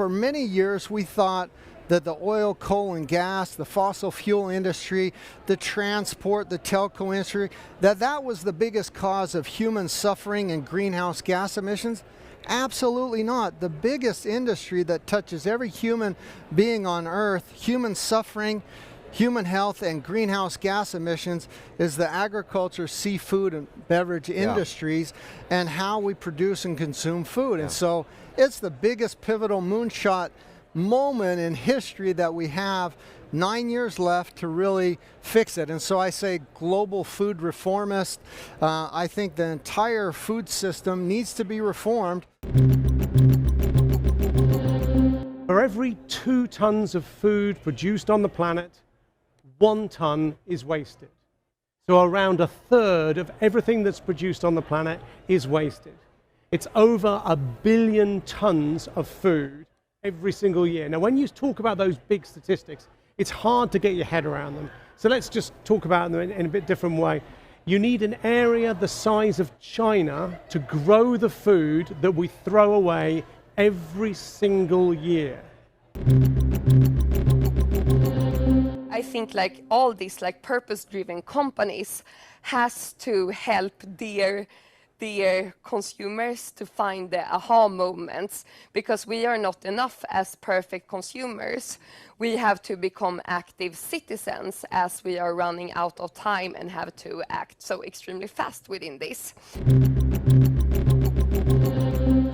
for many years we thought that the oil, coal, and gas, the fossil fuel industry, the transport, the telco industry, that was the biggest cause of human suffering and greenhouse gas emissions. Absolutely not. The biggest industry that touches every human being on Earth, human suffering, human health, and greenhouse gas emissions is the agriculture, seafood, and beverage industries and how we produce and consume food. And so it's the biggest pivotal moonshot moment in history that we have 9 years left to really fix it. And so I say global food reformist. I think the entire food system needs to be reformed. For every 2 tons of food produced on the planet, 1 ton is wasted. So around 1/3 of everything that's produced on the planet is wasted. It's over 1 billion tons of food every single year. Now, when you talk about those big statistics, it's hard to get your head around them. So let's just talk about them in a bit different way. You need an area the size of China to grow the food that we throw away every single year. I think like all these like purpose-driven companies has to help their consumers to find the aha moments, because we are not enough as perfect consumers. We have to become active citizens as we are running out of time and have to act so extremely fast within this.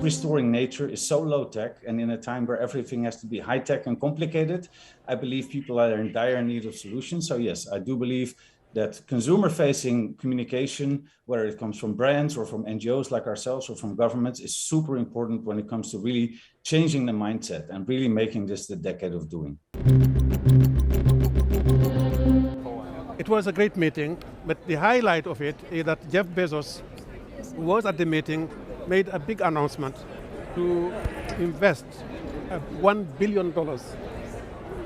Restoring nature is so low tech, and in a time where everything has to be high tech and complicated, I believe people are in dire need of solutions. So yes, I do believe that consumer-facing communication, whether it comes from brands or from NGOs like ourselves or from governments, is super important when it comes to really changing the mindset and really making this the decade of doing. It was a great meeting, but the highlight of it is that Jeff Bezos, who was at the meeting, made a big announcement to invest $1 billion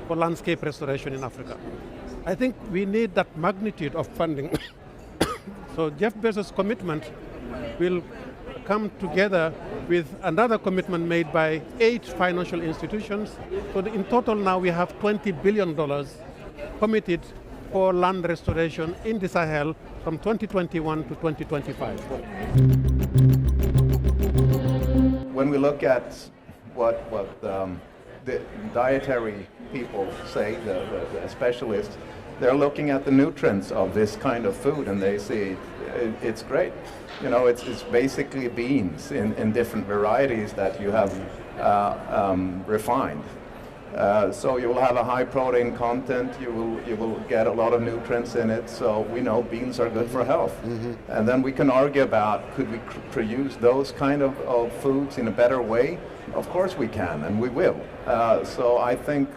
for landscape restoration in Africa. I think we need that magnitude of funding. So Jeff Bezos' commitment will come together with another commitment made by 8 financial institutions. So in total now we have $20 billion committed for land restoration in the Sahel from 2021 to 2025. When we look at what the dietary people say, the specialists, they're looking at the nutrients of this kind of food and they see it's great. You know, it's basically beans in different varieties that you have refined. So you will have a high protein content, you will get a lot of nutrients in it, so we know beans are good for health. Mm-hmm. And then we can argue about, could we produce those kind of foods in a better way? Of course we can, and we will. So I think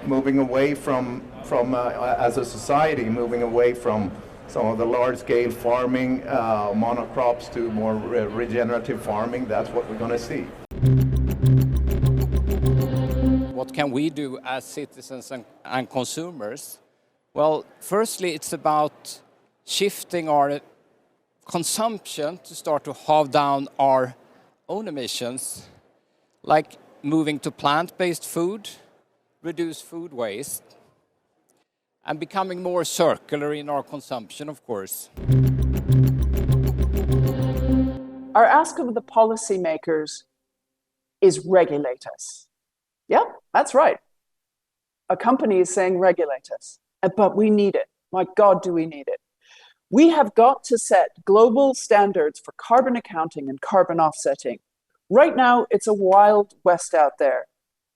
moving away from as a society, moving away from some of the large-scale farming, monocrops, to more regenerative farming, that's what we're going to see. What can we do as citizens and consumers? Well, firstly, it's about shifting our consumption to start to halve down our own emissions, like moving to plant-based food, reduce food waste, and becoming more circular in our consumption, of course. Our ask of the policymakers is regulate us. Yeah, that's right. A company is saying regulate us, but we need it. My God, do we need it? We have got to set global standards for carbon accounting and carbon offsetting. Right now, it's a wild west out there.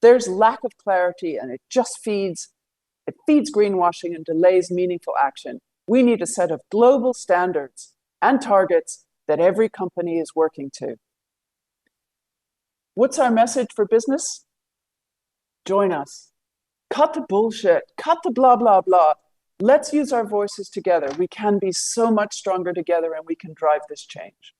There's lack of clarity and it feeds greenwashing and delays meaningful action. We need a set of global standards and targets that every company is working to. What's our message for business? Join us. Cut the bullshit. Cut the blah, blah, blah. Let's use our voices together. We can be so much stronger together and we can drive this change.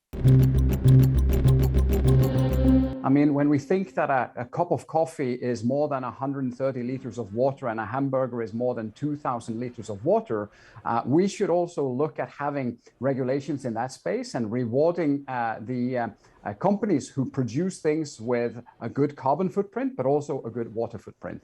I mean, when we think that a cup of coffee is more than 130 liters of water and a hamburger is more than 2,000 liters of water, we should also look at having regulations in that space and rewarding the companies who produce things with a good carbon footprint, but also a good water footprint.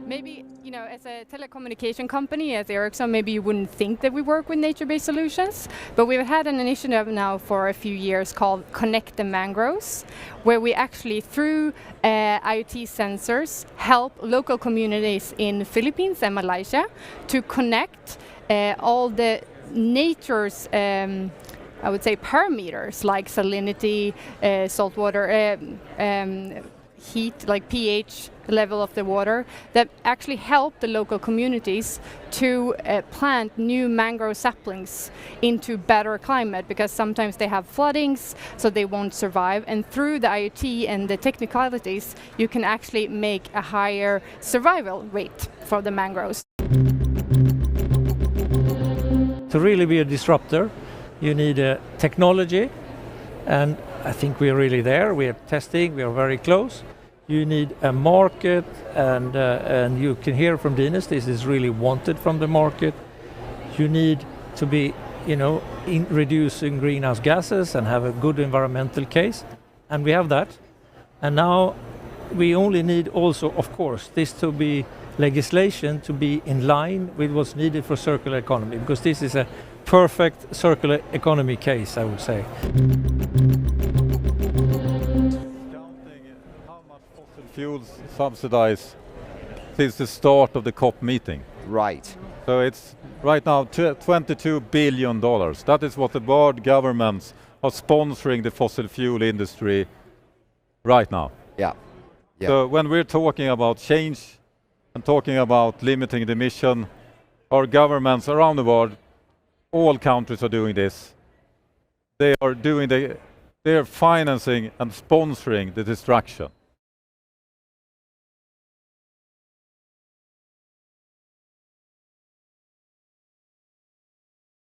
Maybe, as a telecommunication company, as Ericsson, maybe you wouldn't think that we work with nature-based solutions, but we've had an initiative now for a few years called Connect the Mangroves, where we actually, through IoT sensors, help local communities in Philippines and Malaysia to connect all the nature's I would say parameters like salinity, saltwater, heat, like pH, the level of the water, that actually help the local communities to plant new mangrove saplings into better climate, because sometimes they have floodings, so they won't survive. And through the IoT and the technicalities, you can actually make a higher survival rate for the mangroves. To really be a disruptor, you need a technology, and I think we're really there. We are testing, we are very close. You need a market, and you can hear from Dines, this is really wanted from the market. You need to be, in reducing greenhouse gases and have a good environmental case, and we have that. And now we only need also, of course, this to be legislation to be in line with what's needed for circular economy, because this is a perfect circular economy case, I would say. Fuels subsidized since the start of the COP meeting. Right. So it's right now $22 billion. That is what the world governments are sponsoring the fossil fuel industry right now. Yeah. So when we're talking about change and talking about limiting the emission, our governments around the world, all countries are doing this. They are financing and sponsoring the destruction.